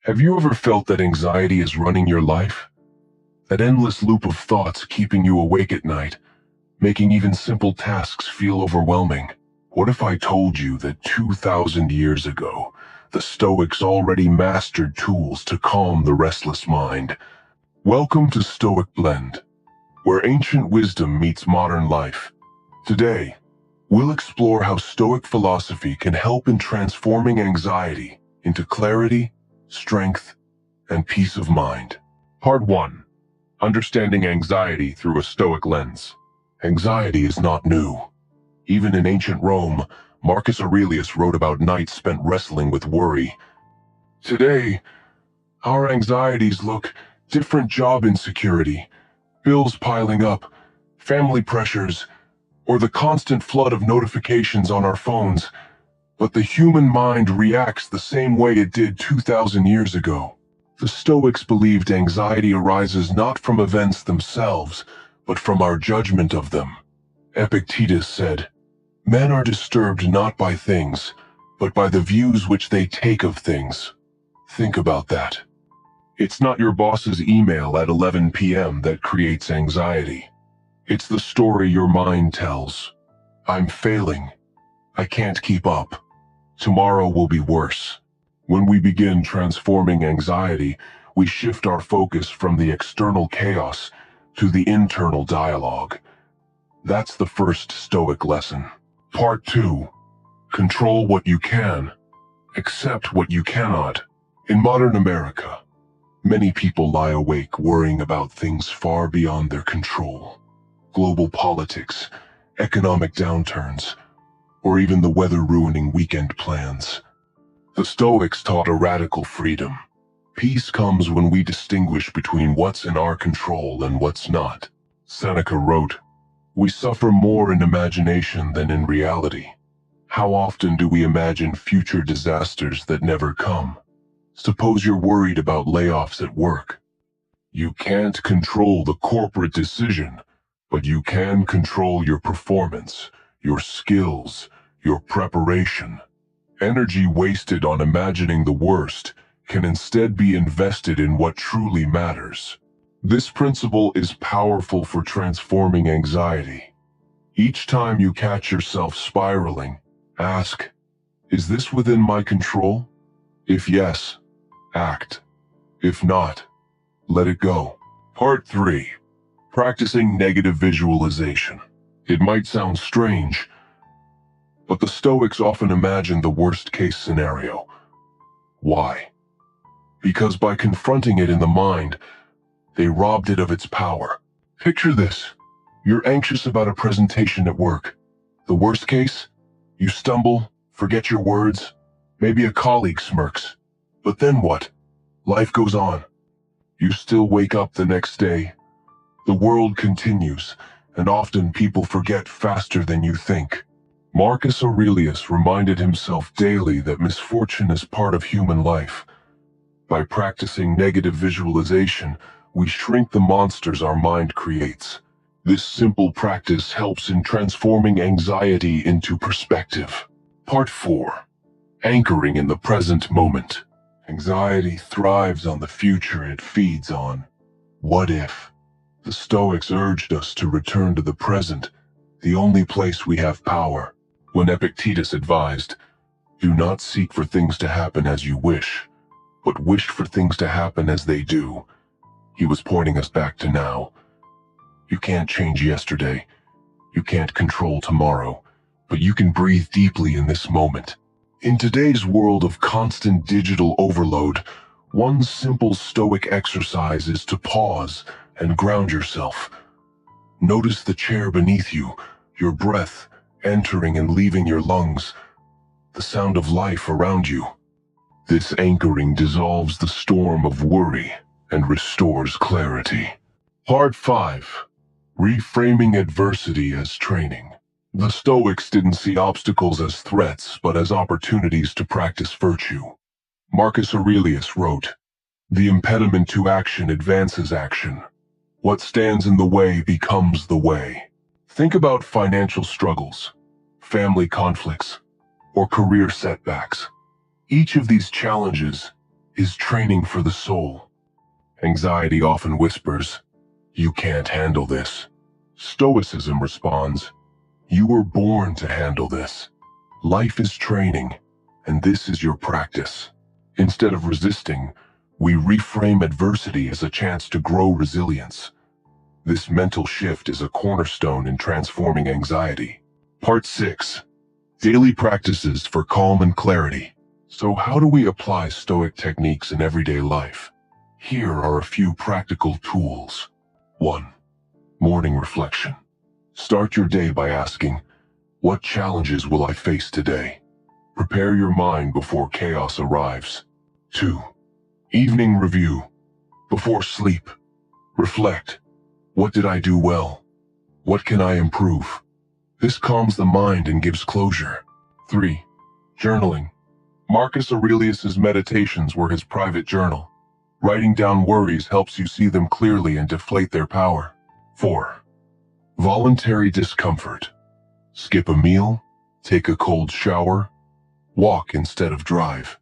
Have you ever felt that anxiety is running your life? That endless loop of thoughts keeping you awake at night, making even simple tasks feel overwhelming? What if I told you that 2,000 years ago, the Stoics already mastered tools to calm the restless mind? Welcome to Stoic Blend, where ancient wisdom meets modern life. Today, we'll explore how Stoic philosophy can help in transforming anxiety into clarity, strength, and peace of mind. Part 1. Understanding anxiety through a Stoic lens. Anxiety is not new. Even in ancient Rome, Marcus Aurelius wrote about nights spent wrestling with worry. Today, our anxieties look different: job insecurity, bills piling up, family pressures, or the constant flood of notifications on our phones. But the human mind reacts the same way it did 2,000 years ago. The Stoics believed anxiety arises not from events themselves, but from our judgment of them. Epictetus said, "Men are disturbed not by things, but by the views which they take of things." Think about that. It's not your boss's email at 11 p.m. that creates anxiety. It's the story your mind tells. I'm failing. I can't keep up. Tomorrow will be worse. When we begin transforming anxiety, we shift our focus from the external chaos to the internal dialogue. That's the first Stoic lesson. Part 2. Control what you can. Accept what you cannot. In modern America, many people lie awake worrying about things far beyond their control. Global politics, economic downturns, or even the weather-ruining weekend plans. The Stoics taught a radical freedom. Peace comes when we distinguish between what's in our control and what's not. Seneca wrote, "We suffer more in imagination than in reality." How often do we imagine future disasters that never come? Suppose you're worried about layoffs at work. You can't control the corporate decision, but you can control your performance, your skills, your preparation. Energy wasted on imagining the worst can instead be invested in what truly matters. This principle is powerful for transforming anxiety. Each time you catch yourself spiraling, ask, "Is this within my control?" If yes, act. If not, let it go. Part 3. Practicing negative visualization. It might sound strange, but the Stoics often imagine the worst-case scenario. Why? Because by confronting it in the mind, they robbed it of its power. Picture this. You're anxious about a presentation at work. The worst case? You stumble, forget your words, maybe a colleague smirks. But then what? Life goes on. You still wake up the next day. The world continues, and often people forget faster than you think. Marcus Aurelius reminded himself daily that misfortune is part of human life. By practicing negative visualization, we shrink the monsters our mind creates. This simple practice helps in transforming anxiety into perspective. Part 4. Anchoring in the present moment. Anxiety thrives on the future it feeds on. What if? The Stoics urged us to return to the present, the only place we have power. When Epictetus advised, "Do not seek for things to happen as you wish, but wish for things to happen as they do," he was pointing us back to now. You can't change yesterday. You can't control tomorrow, but you can breathe deeply in this moment. In today's world of constant digital overload, one simple Stoic exercise is to pause and ground yourself. Notice the chair beneath you, your breath entering and leaving your lungs, the sound of life around you. This anchoring dissolves the storm of worry and restores clarity. Part 5. Reframing adversity as training. The Stoics didn't see obstacles as threats, but as opportunities to practice virtue. Marcus Aurelius wrote, "The impediment to action advances action. What stands in the way becomes the way." Think about financial struggles, family conflicts, or career setbacks. Each of these challenges is training for the soul. Anxiety often whispers, "You can't handle this." Stoicism responds, "You were born to handle this. Life is training, and this is your practice." Instead of resisting, we reframe adversity as a chance to grow resilience. This mental shift is a cornerstone in transforming anxiety. Part 6. Daily Practices for Calm and Clarity. So how do we apply Stoic techniques in everyday life? Here are a few practical tools. 1. Morning reflection. Start your day by asking, "What challenges will I face today?" Prepare your mind before chaos arrives. 2. Evening review. Before sleep, reflect. What did I do well? What can I improve? This calms the mind and gives closure. 3. Journaling. Marcus Aurelius's meditations were his private journal. Writing down worries helps you see them clearly and deflate their power. 4. Voluntary discomfort. Skip a meal, take a cold shower, walk instead of drive.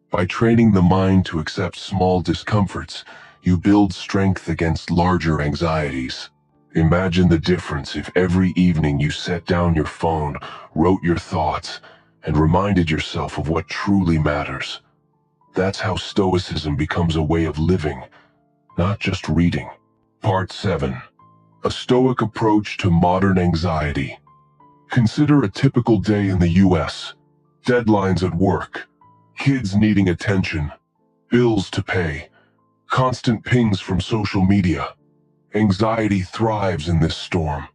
By training the mind to accept small discomforts, you build strength against larger anxieties. Imagine the difference if every evening you set down your phone, wrote your thoughts, and reminded yourself of what truly matters. That's how Stoicism becomes a way of living, not just reading. Part 7. A Stoic approach to modern anxiety. Consider a typical day in the US. Deadlines at work, kids needing attention, bills to pay, constant pings from social media. Anxiety thrives in this storm.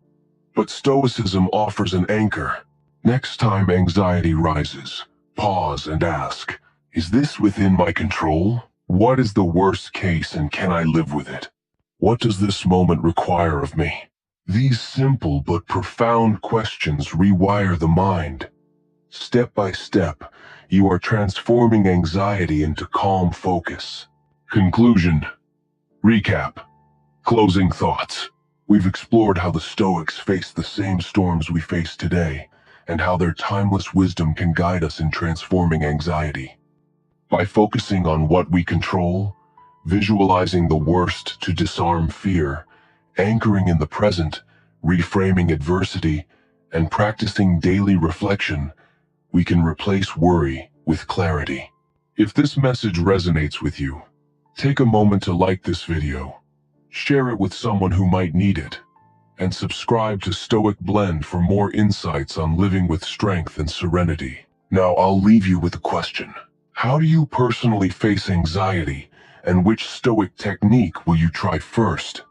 But Stoicism offers an anchor. Next time anxiety rises, pause and ask, "Is this within my control? What is the worst case and can I live with it? What does this moment require of me?" These simple but profound questions rewire the mind. Step by step, you are transforming anxiety into calm focus. Conclusion. Recap. Closing thoughts. We've explored how the Stoics faced the same storms we face today, and how their timeless wisdom can guide us in transforming anxiety. By focusing on what we control, visualizing the worst to disarm fear, anchoring in the present, reframing adversity, and practicing daily reflection, we can replace worry with clarity. If this message resonates with you, take a moment to like this video, share it with someone who might need it, and subscribe to Stoic Blend for more insights on living with strength and serenity. Now I'll leave you with a question. How do you personally face anxiety, and which Stoic technique will you try first?